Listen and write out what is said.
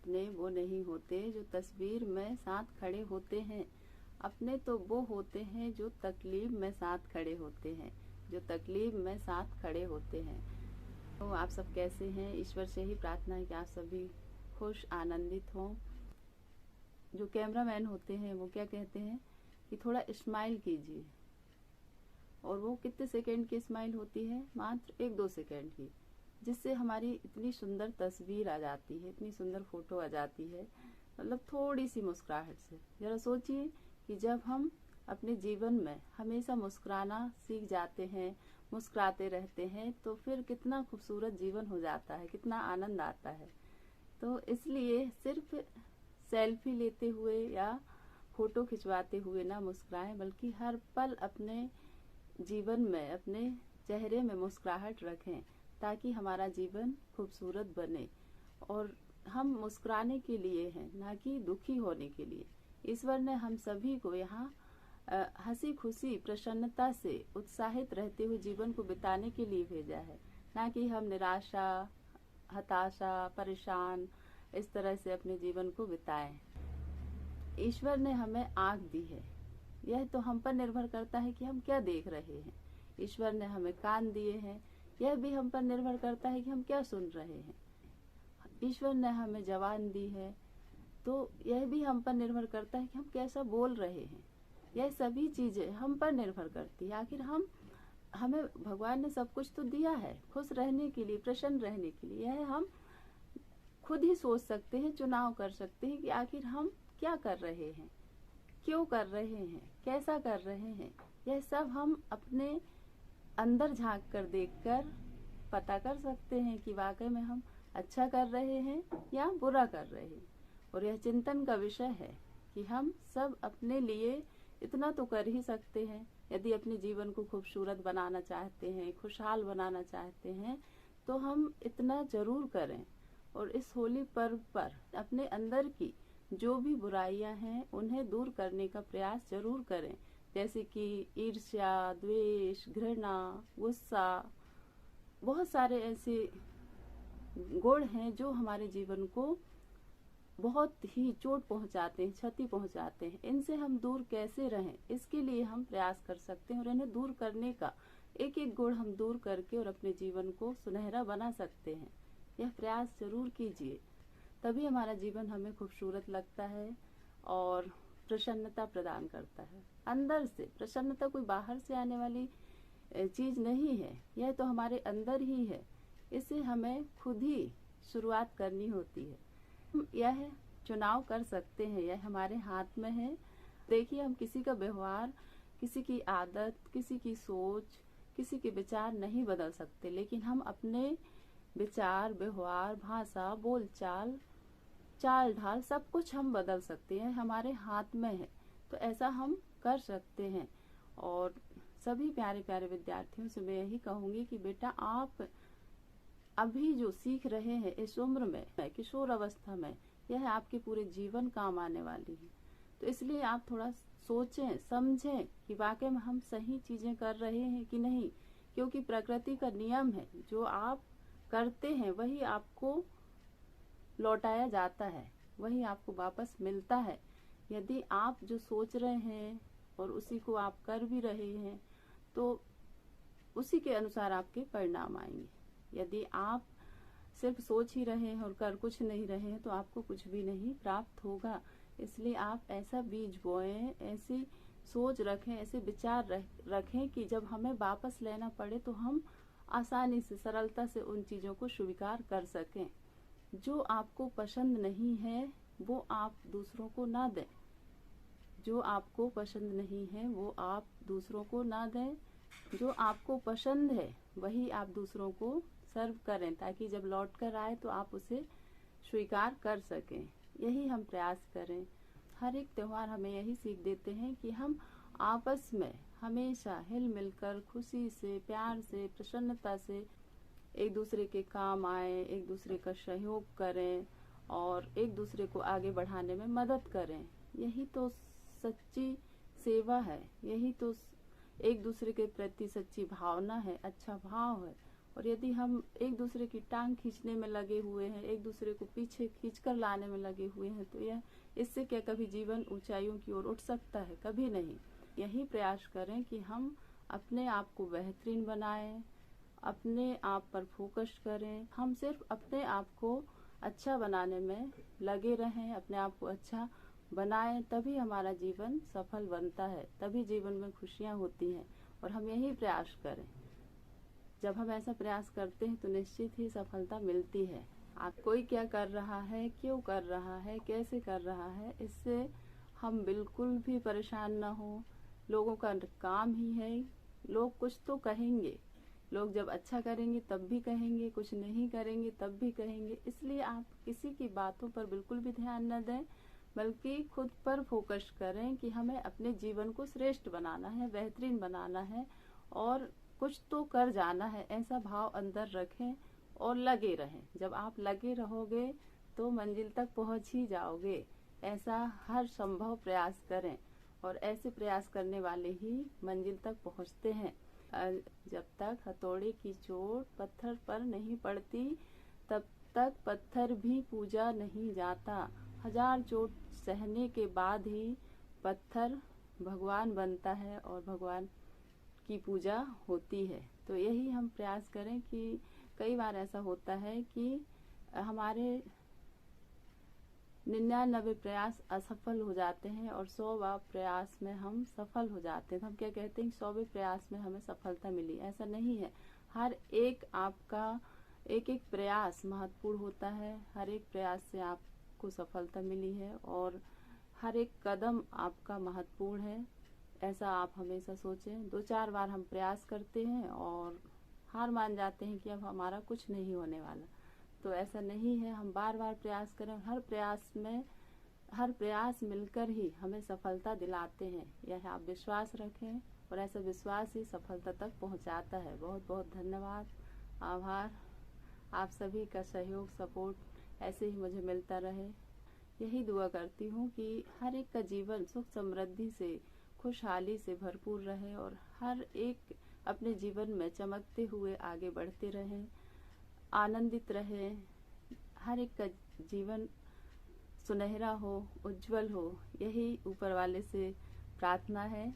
अपने वो नहीं होते जो तस्वीर में साथ खड़े होते हैं। अपने तो वो होते हैं जो तकलीफ में साथ खड़े होते हैं, जो तकलीफ में साथ खड़े होते हैं। तो आप सब कैसे हैं? ईश्वर से ही प्रार्थना है कि आप सभी खुश आनंदित हों। जो कैमरामैन होते हैं वो क्या कहते हैं कि थोड़ा स्माइल कीजिए, और वो कितने सेकंड की स्माइल होती है? मात्र 1-2 सेकंड की, जिससे हमारी इतनी सुंदर तस्वीर आ जाती है, इतनी सुंदर फोटो आ जाती है, मतलब थोड़ी सी मुस्कुराहट से। जरा सोचिए कि जब हम अपने जीवन में हमेशा मुस्कुराना सीख जाते हैं, मुस्कुराते रहते हैं, तो फिर कितना खूबसूरत जीवन हो जाता है, कितना आनंद आता है। तो इसलिए सिर्फ सेल्फी लेते हुए या फोटो खिंचवाते हुए ना मुस्कुराएं, बल्कि हर पल अपने जीवन में, अपने चेहरे में मुस्कुराहट रखें, ताकि हमारा जीवन खूबसूरत बने। और हम मुस्कुराने के लिए हैं, ना कि दुखी होने के लिए। ईश्वर ने हम सभी को यहाँ हंसी खुशी प्रसन्नता से उत्साहित रहते हुए जीवन को बिताने के लिए भेजा है, ना कि हम निराशा, हताशा, परेशान इस तरह से अपने जीवन को बिताएं। ईश्वर ने हमें आँख दी है, यह तो हम पर निर्भर करता है कि हम क्या देख रहे हैं। ईश्वर ने हमें कान दिए हैं, यह भी हम पर निर्भर करता है कि हम क्या सुन रहे हैं। ईश्वर ने हमें जबान दी है, तो यह भी हम पर निर्भर करता है कि हम कैसा बोल रहे हैं। यह सभी चीजें हम पर निर्भर करती है। आखिर हमें भगवान ने सब कुछ तो दिया है खुश रहने के लिए, प्रसन्न रहने के लिए। यह हम खुद ही सोच सकते हैं, चुनाव कर सकते हैं कि आखिर हम क्या कर रहे हैं, क्यों कर रहे हैं, कैसा कर रहे हैं। यह सब हम अपने अंदर झांक कर देखकर पता कर सकते हैं कि वाकई में हम अच्छा कर रहे हैं या बुरा कर रहे हैं। और यह चिंतन का विषय है कि हम सब अपने लिए इतना तो कर ही सकते हैं। यदि अपने जीवन को खूबसूरत बनाना चाहते हैं, खुशहाल बनाना चाहते हैं, तो हम इतना जरूर करें। और इस होली पर्व पर अपने अंदर की जो भी बुराइयां हैं उन्हें दूर करने का प्रयास जरूर करें, जैसे कि ईर्ष्या, द्वेष, घृणा, गुस्सा। बहुत सारे ऐसे गुण हैं जो हमारे जीवन को बहुत ही चोट पहुंचाते हैं, क्षति पहुंचाते हैं। इनसे हम दूर कैसे रहें, इसके लिए हम प्रयास कर सकते हैं। और इन्हें दूर करने का एक एक गुण हम दूर करके और अपने जीवन को सुनहरा बना सकते हैं। यह प्रयास जरूर कीजिए, तभी हमारा जीवन हमें खूबसूरत लगता है और प्रसन्नता प्रदान करता है। अंदर से प्रसन्नता कोई बाहर से आने वाली चीज नहीं है, यह तो हमारे अंदर ही है। इसे हमें खुद ही शुरुआत करनी होती है। हम यह चुनाव कर सकते हैं, यह हमारे हाथ में है। देखिए, हम किसी का व्यवहार, किसी की आदत, किसी की सोच, किसी के विचार नहीं बदल सकते, लेकिन हम अपने विचार, व्यवहार, भाषा, बोलचाल, चाल ढाल सब कुछ हम बदल सकते हैं, हमारे हाथ में है। तो ऐसा हम कर सकते हैं। और सभी प्यारे प्यारे विद्यार्थियों से मैं यही कहूंगी कि बेटा, आप अभी जो सीख रहे हैं इस उम्र में, किशोर अवस्था में, यह आपके पूरे जीवन काम आने वाली है। तो इसलिए आप थोड़ा सोचें, समझें कि वाकई में हम सही चीजें कर रहे हैं कि नहीं। क्योंकि प्रकृति का नियम है, जो आप करते हैं वही आपको लौटाया जाता है, वही आपको वापस मिलता है। यदि आप जो सोच रहे हैं और उसी को आप कर भी रहे हैं, तो उसी के अनुसार आपके परिणाम आएंगे। यदि आप सिर्फ सोच ही रहे हैं और कर कुछ नहीं रहे हैं, तो आपको कुछ भी नहीं प्राप्त होगा। इसलिए आप ऐसा बीज बोएं, ऐसी सोच रखें, ऐसे विचार रखें कि जब हमें वापस लेना पड़े तो हम आसानी से, सरलता से उन चीजों को स्वीकार कर सकें। जो आपको पसंद नहीं है वो आप दूसरों को ना दें, जो आपको पसंद नहीं है वो आप दूसरों को ना दें। जो आपको पसंद है वही आप दूसरों को सर्व करें, ताकि जब लौट कर आए तो आप उसे स्वीकार कर सकें। यही हम प्रयास करें। हर एक त्योहार हमें यही सीख देते हैं कि हम आपस में हमेशा हिल मिलकर, खुशी से, प्यार से, प्रसन्नता से एक दूसरे के काम आए, एक दूसरे का सहयोग करें और एक दूसरे को आगे बढ़ाने में मदद करें। यही तो सच्ची सेवा है, यही तो एक दूसरे के प्रति सच्ची भावना है, अच्छा भाव है। और यदि हम एक दूसरे की टांग खींचने में लगे हुए हैं, एक दूसरे को पीछे खींचकर लाने में लगे हुए हैं, तो यह इससे क्या कभी जीवन ऊंचाइयों की ओर उठ सकता है? कभी नहीं। यही प्रयास करें कि हम अपने आप को बेहतरीन बनाएं, अपने आप पर फोकस करें। हम सिर्फ अपने आप को अच्छा बनाने में लगे रहें, अपने आप को अच्छा बनाएं, तभी हमारा जीवन सफल बनता है, तभी जीवन में खुशियां होती हैं। और हम यही प्रयास करें। जब हम ऐसा प्रयास करते हैं तो निश्चित ही सफलता मिलती है। आप कोई क्या कर रहा है, क्यों कर रहा है, कैसे कर रहा है, इससे हम बिल्कुल भी परेशान ना हो। लोगों का काम ही है, लोग कुछ तो कहेंगे। लोग जब अच्छा करेंगे तब भी कहेंगे, कुछ नहीं करेंगे तब भी कहेंगे। इसलिए आप किसी की बातों पर बिल्कुल भी ध्यान न दें, बल्कि खुद पर फोकस करें कि हमें अपने जीवन को श्रेष्ठ बनाना है, बेहतरीन बनाना है और कुछ तो कर जाना है, ऐसा भाव अंदर रखें और लगे रहें। जब आप लगे रहोगे तो मंजिल तक पहुंच ही जाओगे। ऐसा हर संभव प्रयास करें और ऐसे प्रयास करने वाले ही मंजिल तक पहुंचते हैं। जब तक हथौड़े की चोट पत्थर पर नहीं पड़ती, तब तक पत्थर भी पूजा नहीं जाता। 1000 चोट सहने के बाद ही पत्थर भगवान बनता है और भगवान की पूजा होती है। तो यही हम प्रयास करें कि कई बार ऐसा होता है कि हमारे 99 प्रयास असफल हो जाते हैं और 100वां प्रयास में हम सफल हो जाते हैं। तो हम क्या कहते हैं, 100वें प्रयास में हमें सफलता मिली। ऐसा नहीं है। हर एक आपका एक एक प्रयास महत्वपूर्ण होता है। हर एक प्रयास से आपको सफलता मिली है और हर एक कदम आपका महत्वपूर्ण है। ऐसा आप हमेशा सोचें। 2-4 बार हम प्रयास करते हैं और हार मान जाते हैं कि अब हमारा कुछ नहीं होने वाला। तो ऐसा नहीं है। हम बार बार प्रयास करें। हर प्रयास मिलकर ही हमें सफलता दिलाते हैं। यह आप विश्वास रखें और ऐसा विश्वास ही सफलता तक पहुंचाता है। बहुत बहुत धन्यवाद, आभार। आप सभी का सहयोग, सपोर्ट ऐसे ही मुझे मिलता रहे। यही दुआ करती हूँ कि हर एक का जीवन सुख समृद्धि से, खुशहाली से भरपूर रहे और हर एक अपने जीवन में चमकते हुए आगे बढ़ते रहें, आनंदित रहें। हर एक का जीवन सुनहरा हो, उज्जवल हो, यही ऊपर वाले से प्रार्थना है।